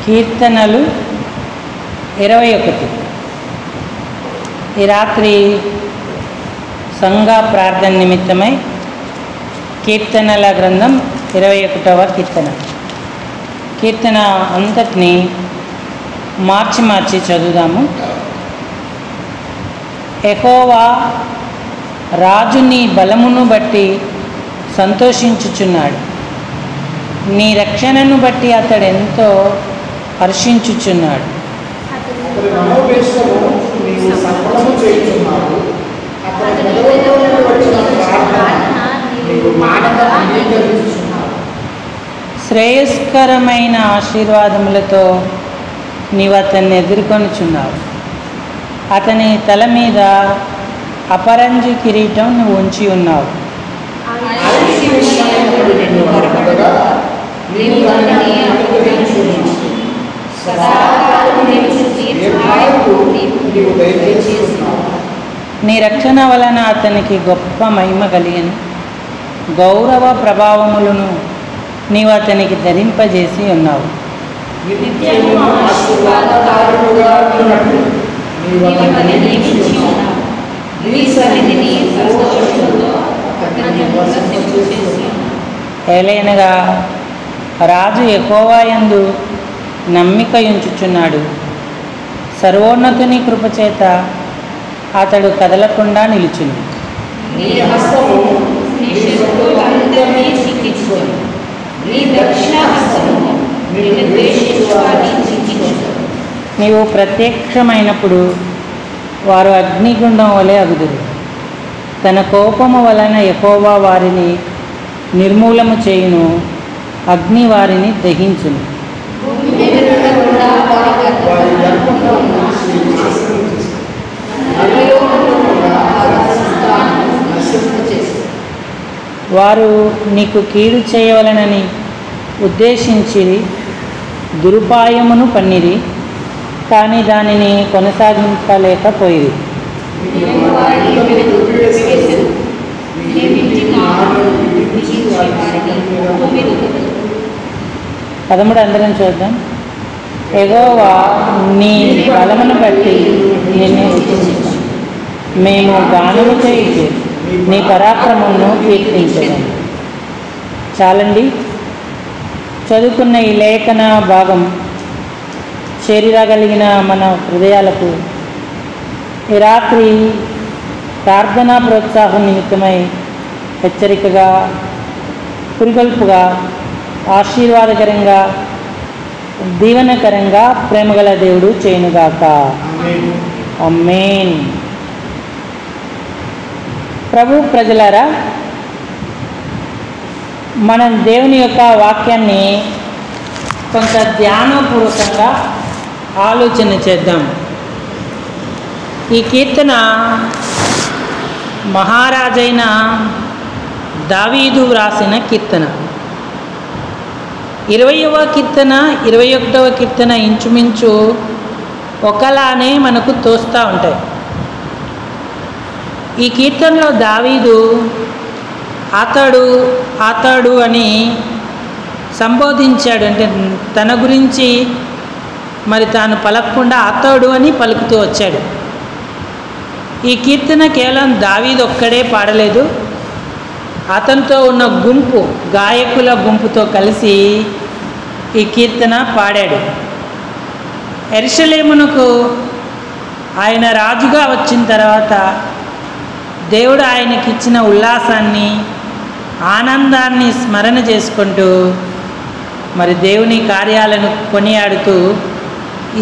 కీర్తనలు 21. ఈ రాత్రి సంఘ ప్రార్థన నిమిత్తమై కీర్తనల గ్రంథం 21వ కీర్తన అంతటిని మార్చి చదువుదాము. యెహోవా రాజు నీ బలమును బట్టి సంతోషించుచున్నాడు, నీ రక్షణను బట్టి అతడు ఎంతో హర్షించుచున్నాడు. శ్రేయస్కరమైన ఆశీర్వాదములతో నీవు అతన్ని ఎదుర్కొనుచున్నావు. అతని తల మీద అపరంజి కిరీటం నువ్వు ఉంచి ఉన్నావు. నీ రక్షణ వలన అతనికి గొప్ప మహిమ కలిగిన గౌరవ ప్రభావములను నీవు అతనికి ధరింపజేసి ఉన్నావు. ఏలైనగా రాజు యెహోవా యందు నమ్మిక ఉంచుచున్నాడు. సర్వోన్నతుని కృపచేత అతడు కదలకుండా నిలుచుంది. నీవు ప్రత్యక్షమైనప్పుడు వారు అగ్నిగుండం వలె అగుదురు. తన కోపము వలన యెహోవా వారిని నిర్మూలము చేయును, అగ్ని వారిని దహించును. వారు నీకు కీడు చేయవలనని ఉద్దేశించి దురుపాయమును పన్నిరి, కానీ దానిని కొనసాగింపలేకపోయిరి. పదమూడు అందరం చూద్దాం. యెహోవా నీ బలమును బట్టి నిన్ను హెచ్చించుము, మేము గానము చేయుచు నీ పరాక్రమమును కీర్తించము. చాలండి. చదువుకున్న ఈ లేఖన భాగం చేరిరాగలిగిన మన హృదయాలకు ఈ రాత్రి ప్రార్థనా ప్రోత్సాహం నిమిత్తమై హెచ్చరికగా, పురిగొల్పుగా, ఆశీర్వాదకరంగా, దీవెనకరంగా ప్రేమగల దేవుడు చేయునుగాక. ఆమేన్. ప్రభు ప్రజలారా, మనం దేవుని యొక్క వాక్యాన్ని కొంత ధ్యానపూర్వకంగా ఆలోచన చేద్దాం. ఈ కీర్తన మహారాజైన దావీదు వ్రాసిన కీర్తన. 20వ కీర్తన 21వ కీర్తన ఇంచుమించు ఒకలానే మనకు తోస్తూ ఉంటాయి. ఈ కీర్తనలో దావీదు అతడు అని సంబోధించాడు. అంటే తన గురించి మరి తాను పలకకుండా అతడు అని పలుకుతూ వచ్చాడు. ఈ కీర్తన కేవలం దావీదు ఒక్కడే పాడలేదు, అతనితో ఉన్న గుంపు, గాయకుల గుంపుతో కలిసి ఈ కీర్తన పాడాడు. యెరూషలేమునకు ఆయన రాజుగా వచ్చిన తర్వాత దేవుడు ఆయనకి ఇచ్చిన ఉల్లాసాన్ని, ఆనందాన్ని స్మరణ చేసుకుంటూ మరి దేవుని కార్యాలను కొనియాడుతూ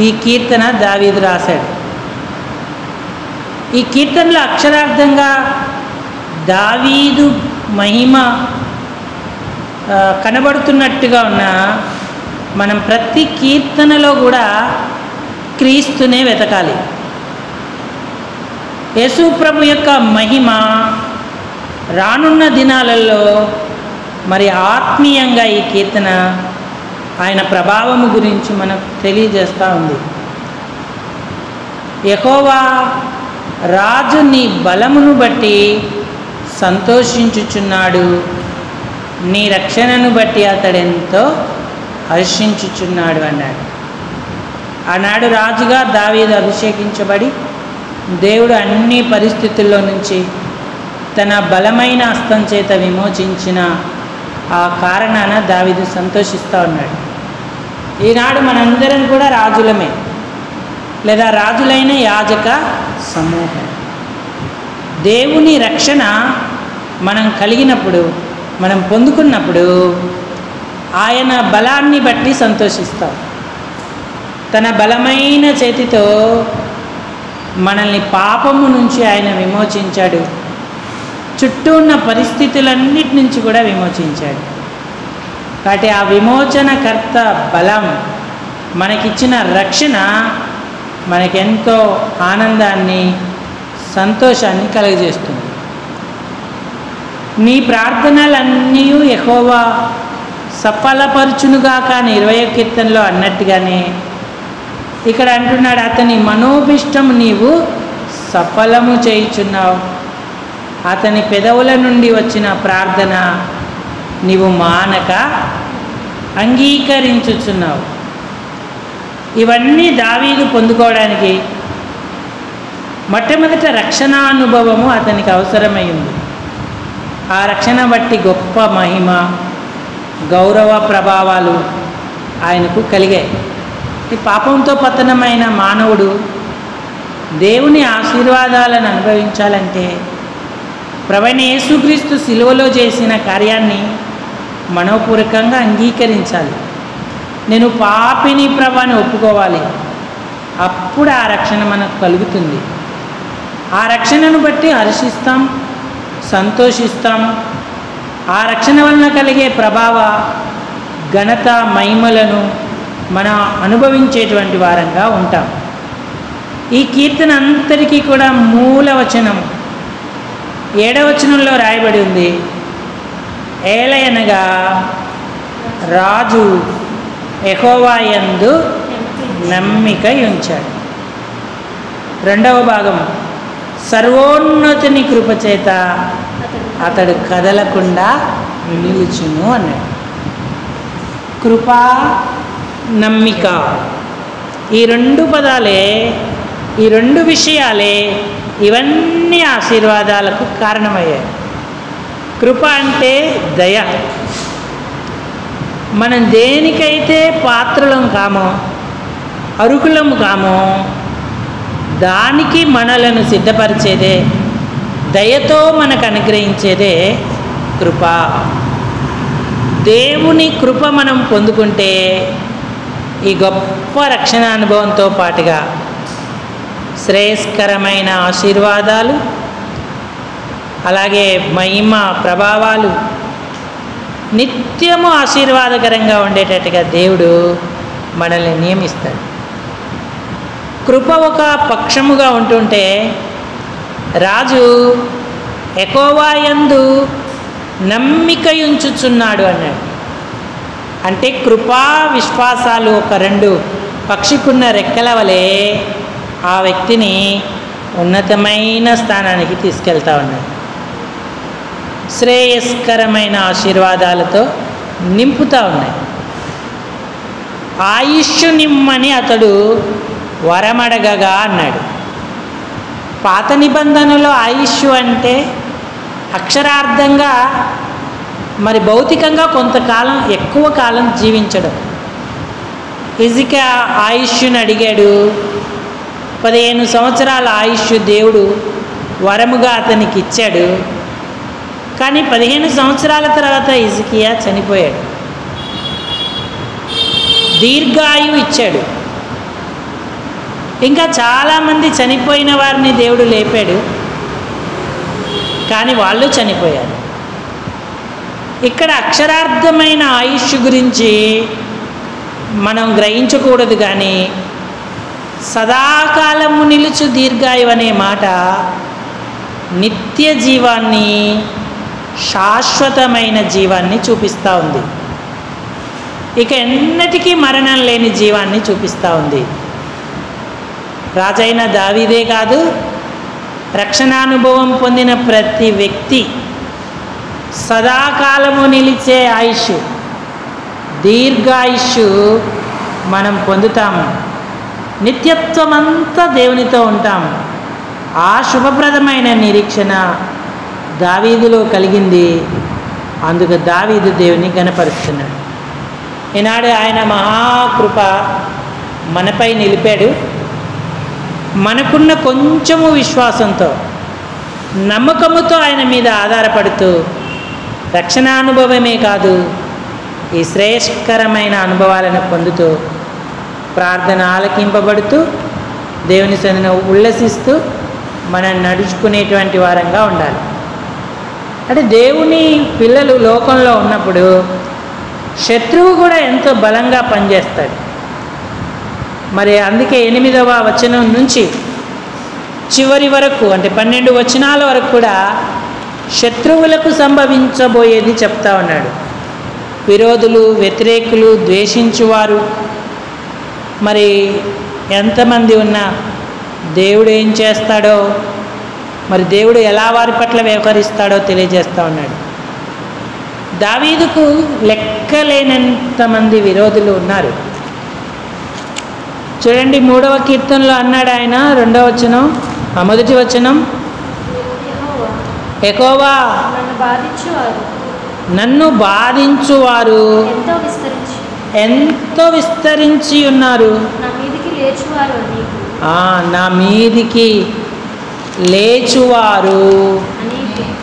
ఈ కీర్తన దావీదు రాశాడు. ఈ కీర్తనలో అక్షరార్థంగా దావీదు మహిమ కనబడుతున్నట్టుగా ఉన్న మనం ప్రతి కీర్తనలో కూడా క్రీస్తునే వెతకాలి. యేసు ప్రభు యొక్క మహిమ రానున్న దినాలలో మరి ఆత్మీయంగా ఈ కీర్తన ఆయన ప్రభావము గురించి మనకు తెలియజేస్తూ ఉంది. యెహోవా రాజు నీ బలమును బట్టి సంతోషించుచున్నాడు, నీ రక్షణను బట్టి అతడెంతో హర్షించుచున్నాడు అన్నాడు. ఆనాడు రాజుగా దావీదు అభిషేకించబడి దేవుడు అన్ని పరిస్థితుల్లో నుంచి తన బలమైన హస్తం చేత విమోచించిన ఆ కారణాన దావీదు సంతోషిస్తూ ఉన్నాడు. ఈనాడు మనందరం కూడా రాజులమే, లేదా రాజులైన యాజక సమూహం. దేవుని రక్షణ మనం కలిగినప్పుడు, మనం పొందుకున్నప్పుడు ఆయన బలాన్ని బట్టి సంతోషిస్తాం. తన బలమైన చేతితో మనల్ని పాపము నుంచి ఆయన విమోచించాడు. చుట్టూ ఉన్న పరిస్థితులన్నిటి నుంచి కూడా విమోచించాడు. కాబట్టి ఆ విమోచనకర్త బలం, మనకిచ్చిన రక్షణ మనకెంతో ఆనందాన్ని, సంతోషాన్ని కలుగజేస్తుంది. నీ ప్రార్థనలన్నీ యెహోవా సఫలపరచునుగాక అని 21వ కీర్తనలో అన్నట్టుగానే ఇక్కడ అంటున్నాడు, అతని మనోభిష్టం నీవు సఫలము చేయుచున్నావు. అతని పెదవుల నుండి వచ్చిన ప్రార్థన నీవు మానక అంగీకరించుచున్నావు. ఇవన్నీ దావీదు పొందుకోవడానికి మొట్టమొదట రక్షణానుభవము అతనికి అవసరమైంది. ఆ రక్షణ బట్టి గొప్ప మహిమ, గౌరవ ప్రభావాలు ఆయనకు కలిగాయి. ఈ పాపంతో పతనమైన మానవుడు దేవుని ఆశీర్వాదాలను అనుభవించాలంటే ప్రభువైన యేసుక్రీస్తు సిలువలో చేసిన కార్యాన్ని మనోపూర్వకంగా అంగీకరించాలి. నేను పాపిని ప్రభు అని ఒప్పుకోవాలి. అప్పుడు ఆ రక్షణ మనకు కలుగుతుంది. ఆ రక్షణను బట్టి హర్షిస్తాం, సంతోషిస్తాం. ఆ రక్షణ వలన కలిగే ప్రభావ, ఘనత, మహిమలను మనం అనుభవించేటువంటి వారంగా ఉంటాం. ఈ కీర్తన అంతటికీ కూడా మూల వచనం 7వ వచనంలో రాయబడి ఉంది, ఏలయనగా రాజు యెహోవా యందు నమ్మిక ఉంచాడు. 2వ భాగం, సర్వోన్నతుని కృపచేత అతడు కదలకుండా నిలుచును అన్నాడు. కృప, నమ్మిక, ఈ 2 పదాలే, ఈ 2 విషయాలే ఇవన్నీ ఆశీర్వాదాలకు కారణమయ్యాయి. కృప అంటే దయ. మనం దేనికైతే పాత్రలం కామో, అర్హులం కామో, దానికి మనలను సిద్ధపరిచేదే, దయతో మనకు అనుగ్రహించేదే కృప. దేవుని కృప మనం పొందుకుంటే ఈ గొప్ప రక్షణ అనుభవంతో పాటుగా శ్రేయస్కరమైన ఆశీర్వాదాలు, అలాగే మహిమ, ప్రభావాలు నిత్యము ఆశీర్వాదకరంగా ఉండేటట్టుగా దేవుడు మనల్ని నియమిస్తాడు. కృప ఒక పక్షముగా ఉంటుంటే రాజు యెహోవా యందు నమ్మిక ఉంచుచున్నాడు అన్నాడు. అంటే కృపా విశ్వాసాలు ఒక 2 పక్షికున్న రెక్కల వలె ఆ వ్యక్తిని ఉన్నతమైన స్థానానికి తీసుకెళ్తా ఉన్నాడు. శ్రేయస్కరమైన ఆశీర్వాదాలతో నింపుతూ ఉన్నాయి. ఆయుష్షు నిమ్మని అతడు వరమడగగా అన్నాడు. పాత నిబంధనలో ఆయుష్షు అంటే అక్షరార్థంగా మరి భౌతికంగా కొంతకాలం, ఎక్కువ కాలం జీవించడం. హిజ్కియా ఆయుష్షుని అడిగాడు. 15 సంవత్సరాల ఆయుష్ దేవుడు వరముగా అతనికి ఇచ్చాడు. కానీ 15 సంవత్సరాల తర్వాత హిజ్కియా చనిపోయాడు. దీర్ఘాయువు ఇచ్చాడు. ఇంకా చాలామంది చనిపోయిన వారిని దేవుడు లేపాడు, కానీ వాళ్ళు చనిపోయారు. ఇక్కడ అక్షరార్థమైన ఆయుష్ గురించి మనం గ్రహించకూడదు, కానీ సదాకాలము నిలుచు దీర్ఘాయువు అనే మాట నిత్య జీవాన్ని, శాశ్వతమైన జీవాన్ని చూపిస్తూ ఉంది. ఇక ఎన్నటికీ మరణం లేని జీవాన్ని చూపిస్తూ ఉంది. రాజైన దావీదే కాదు, రక్షణానుభవం పొందిన ప్రతి వ్యక్తి సదాకాలము నిలిచే ఆయుష్, దీర్ఘాయుష్ మనం పొందుతాము. నిత్యత్వం అంతా దేవునితో ఉంటాం. ఆ శుభప్రదమైన నిరీక్షణ దావీదులో కలిగింది. అందుకు దావీదు దేవుని గణపరుస్తున్నాడు. ఈనాడు ఆయన మహాకృప మనపై నిలిపాడు. మనకున్న కొంచెము విశ్వాసంతో, నమ్మకముతో ఆయన మీద ఆధారపడుతూ రక్షణానుభవమే కాదు, ఈ శ్రేయస్కరమైన అనుభవాలను పొందుతూ ప్రార్థన ఆలకింపబడుతూ దేవుని సన్నిధిలో ఉల్లసిస్తూ మనం నడుచుకునేటువంటి వారంగా ఉండాలి. అంటే దేవుని పిల్లలు లోకంలో ఉన్నప్పుడు శత్రువు కూడా ఎంతో బలంగా పనిచేస్తాడు. మరి అందుకే 8వ వచనం నుంచి చివరి వరకు, అంటే 12 వచనాల వరకు కూడా శత్రువులకు సంభవించబోయేది చెప్తా ఉన్నాడు. విరోధులు, వ్యతిరేకులు, ద్వేషించువారు మరి ఎంతమంది ఉన్నా దేవుడు ఏం చేస్తాడో, మరి దేవుడు ఎలా వారి పట్ల వ్యవహరిస్తాడో తెలియజేస్తూ ఉన్నాడు. దావీదుకు లెక్కలేనంతమంది విరోధులు ఉన్నారు. చూడండి, 3వ కీర్తనలో అన్నాడు ఆయన, 2వ వచనం, 1వ వచనం, యెహోవా నన్ను బాధించువారు ఎంతో విస్తరించి ఉన్నారు, నా మీదికి లేచువారు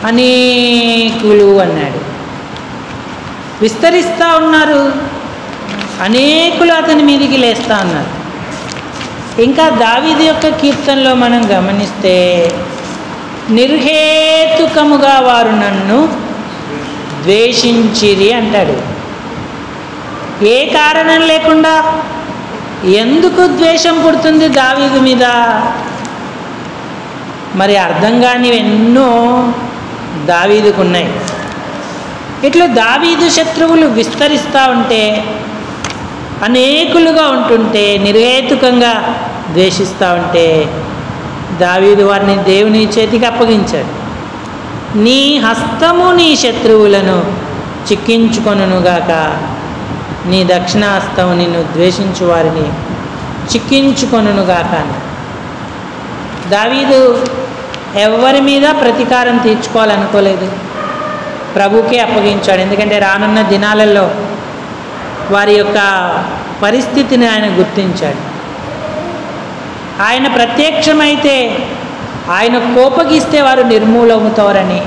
అనేకులు అన్నాడు. విస్తరిస్తూ ఉన్నారు, అనేకులు అతని మీదికి లేస్తూ ఉన్నారు. ఇంకా దావీదు యొక్క కీర్తనలో మనం గమనిస్తే నిర్హేతుకముగా వారు నన్ను ద్వేషించిరి అంటాడు. ఏ కారణం లేకుండా ఎందుకు ద్వేషం పుడుతుంది దావీదు మీద? మరి అర్థం కానివి ఎన్నో దావీదుకు ఉన్నాయి. ఇట్లా దావీదు శత్రువులు విస్తరిస్తూ ఉంటే, అనేకులుగా ఉంటుంటే, నిర్హేతుకంగా ద్వేషిస్తూ ఉంటే దావీదు వారిని దేవుని చేతికి అప్పగించాడు. నీ హస్తము నీ శత్రువులను చిక్కించుకొనుగాక, నీ దక్షిణ హస్తము నిన్ను ద్వేషించు వారిని చిక్కించుకొనుగాక అన్న. దావీదు ఎవరి మీద ప్రతీకారం తీర్చుకోవాలనుకోలేదు, ప్రభుకే అప్పగించాడు. ఎందుకంటే రానున్న దినాలలో వారి యొక్క పరిస్థితిని ఆయన గుర్తించాడు. ఆయన ప్రత్యక్షమైతే, ఆయన కోపగిస్తే వారు నిర్మూలమవుతారని,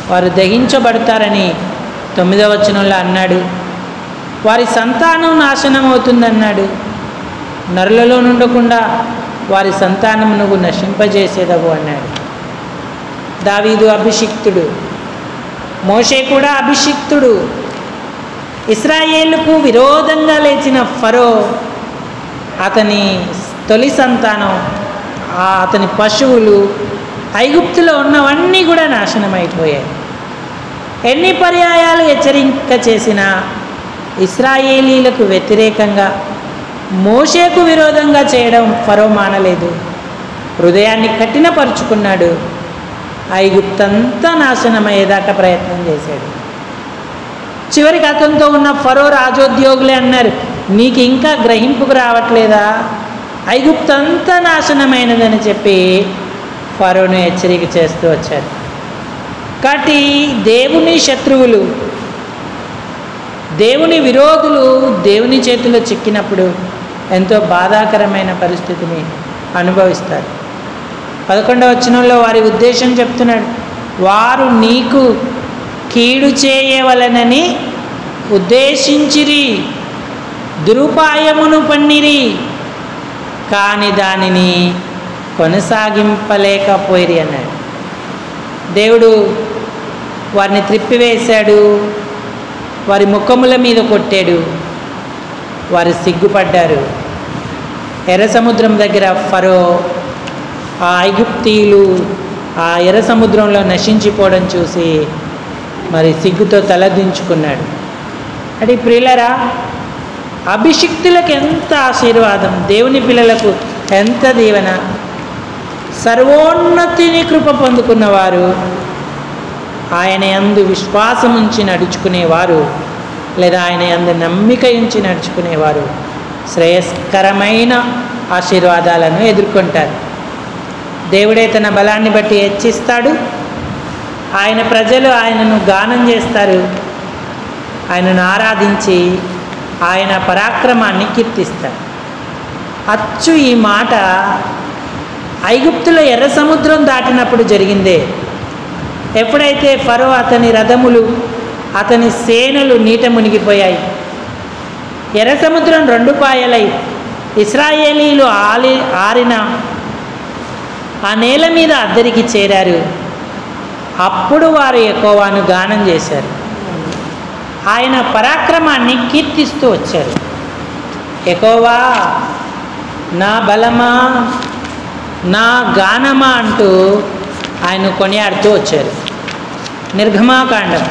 వారు దహించబడతారని 9వ వచనంలో అన్నాడు. వారి సంతానం నాశనం అవుతుందన్నాడు. నరులలో నుండకుండా వారి సంతానం నువ్వు నశింపజేసేదవు అన్నాడు. దావీదు అభిషిక్తుడు, మోషే కూడా అభిషిక్తుడు. ఇశ్రాయేలుకు విరోధంగా లేచిన ఫరో, అతని తొలి సంతానం, అతని పశువులు, ఐగుప్తులో ఉన్నవన్నీ కూడా నాశనమైపోయాయి. ఎన్ని పర్యాయాలు హెచ్చరిక చేసినా ఇశ్రాయేలీలకు వ్యతిరేకంగా, మోషేకు విరోధంగా చేయడం ఫరో మానలేదు. హృదయాన్ని కఠినపరుచుకున్నాడు. ఐగుప్తంతా నాశనమయ్యేదాకా ప్రయత్నం చేశాడు. చివరికి అతనితో ఉన్న ఫరో రాజోద్యోగులే అన్నారు, నీకు ఇంకా గ్రహింపుకు రావట్లేదా? ఐగుప్తంతా నాశనమైనదని చెప్పి ఫరోను హెచ్చరిక చేస్తూ వచ్చారు. కాబట్టి దేవుని శత్రువులు, దేవుని విరోధులు దేవుని చేతిలో చిక్కినప్పుడు ఎంతో బాధాకరమైన పరిస్థితిని అనుభవిస్తారు. 11వ వచనంలో వారి ఉద్దేశం చెప్తున్నాడు. వారు నీకు కీడు చేయవలనని ఉద్దేశించిరి, దురుపాయమును పన్నిరి, కానీ దానిని కొనసాగింపలేకపోయిరి అన్నాడు. దేవుడు వారిని త్రిప్పివేశాడు, వారి ముఖముల మీద కొట్టాడు, వారు సిగ్గుపడ్డారు. ఎర్ర సముద్రం దగ్గర ఫరో, ఆ ఐగుప్తీయులు ఆ ఎర్ర సముద్రంలో నశించిపోవడం చూసి మరి సిగ్గుతో తలదించుకున్నాడు. అంటే ప్రియులరా, అభిషిక్తులకు ఎంత ఆశీర్వాదం, దేవుని పిల్లలకు ఎంత దీవెన. సర్వోన్నతిని కృప పొందుకున్నవారు, ఆయన యందు విశ్వాసం ఉంచి నడుచుకునేవారు, లేదా ఆయన యందు నమ్మిక ఉంచి నడుచుకునేవారు శ్రేయస్కరమైన ఆశీర్వాదాలను ఎదుర్కొంటారు. దేవుడే తన బలాన్ని బట్టి హెచ్చిస్తాడు. ఆయన ప్రజలు ఆయనను గానం చేస్తారు. ఆయనను ఆరాధించి ఆయన పరాక్రమాన్ని కీర్తిస్తారు. అచ్చు ఈ మాట ఐగుప్తులో ఎర్ర సముద్రం దాటినప్పుడు జరిగిందే. ఎప్పుడైతే ఫరో అతని రథములు అతని సేనలు నీట మునిగిపోయాయి, ఎర్ర సముద్రం 2 పాయలై ఇశ్రాయేలీలు ఆరిన ఆ నేల మీద అద్దరికి చేరారు. అప్పుడు వారు యెహోవాను గానం చేశారు. ఆయన పరాక్రమాన్ని కీర్తిస్తూ వచ్చారు. యెహోవా నా బలమా, నా గానమా అంటూ ఆయన కొనియాడుతూ వచ్చారు. నిర్గమాకాండం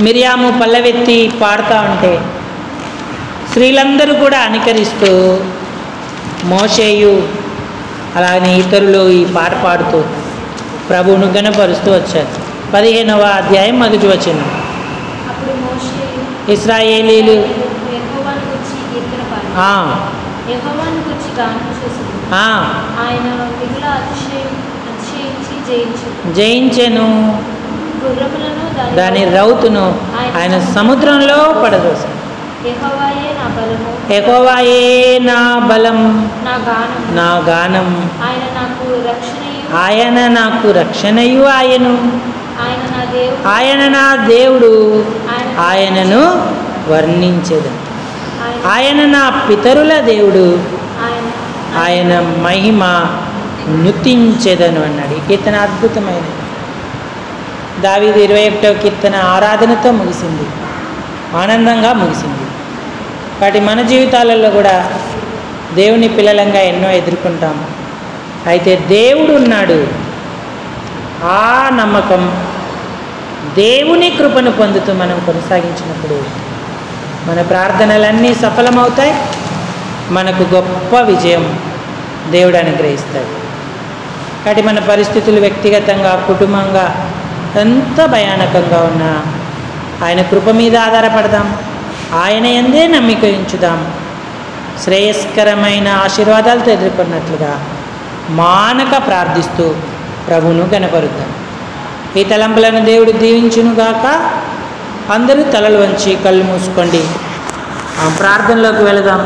మిరియాము పల్లవెత్తి పాడుతూ ఉంటే స్త్రీలందరూ కూడా అనుకరిస్తూ మోషేయు అలాగే ఇతరులు ఈ పాట పాడుతూ ప్రభువును గణపరుస్తూ వచ్చారు. 15వ అధ్యాయం 1వ వచనం. అప్పుడు మోషే ఇశ్రాయేలీలు యెహోవాను గూర్చి కీర్తన పాడి యెహోవాను గూర్చి గానం చేసెను. ఆయన మిగుల అతిశయించి జయించెను. గుర్రములను దాని రౌతును ఆయన సముద్రంలో పడదోశాడు. యెహోవాయే నా బలము, యెహోవాయే నా బలం, నా గానం. ఆయన నాకు రక్షణయు ఆయను. ఆయన నా దేవుడు, ఆయనను వర్ణించెదను. ఆయన నా పితరుల దేవుడు, ఆయన మహిమ నుతించెదను అన్నాడు. ఈ కీర్తన అద్భుతమైనది. దావీదు 21వ కీర్తన ఆరాధనతో ముగిసింది, ఆనందంగా ముగిసింది. కాబట్టి మన జీవితాలలో కూడా దేవుని పిల్లలంగా ఎన్నో ఎదుర్కొంటాము. అయితే దేవుడు ఉన్నాడు. ఆ నమ్మకం, దేవుని కృపను పొందుతూ మనం కొనసాగించినప్పుడు మన ప్రార్థనలన్నీ సఫలమవుతాయి. మనకు గొప్ప విజయం దేవుడు అనుగ్రహిస్తాడు. కాబట్టి మన పరిస్థితులు వ్యక్తిగతంగా, కుటుంబంగా ఎంత భయానకంగా ఉన్నా ఆయన కృప మీద ఆధారపడదాం. ఆయన యందే నమ్మిక ఉంచుదాం. శ్రేయస్కరమైన ఆశీర్వాదాలతో ఎదుర్కొన్నట్లుగా మానక ప్రార్థిస్తూ ప్రభువును గణపరుద్దాం. ఈ తలంపులను దేవుడు దీవించునుగాక. అందరూ తలలు వంచి కళ్ళు మూసుకోండి. ప్రార్థనలోకి వెళదాం.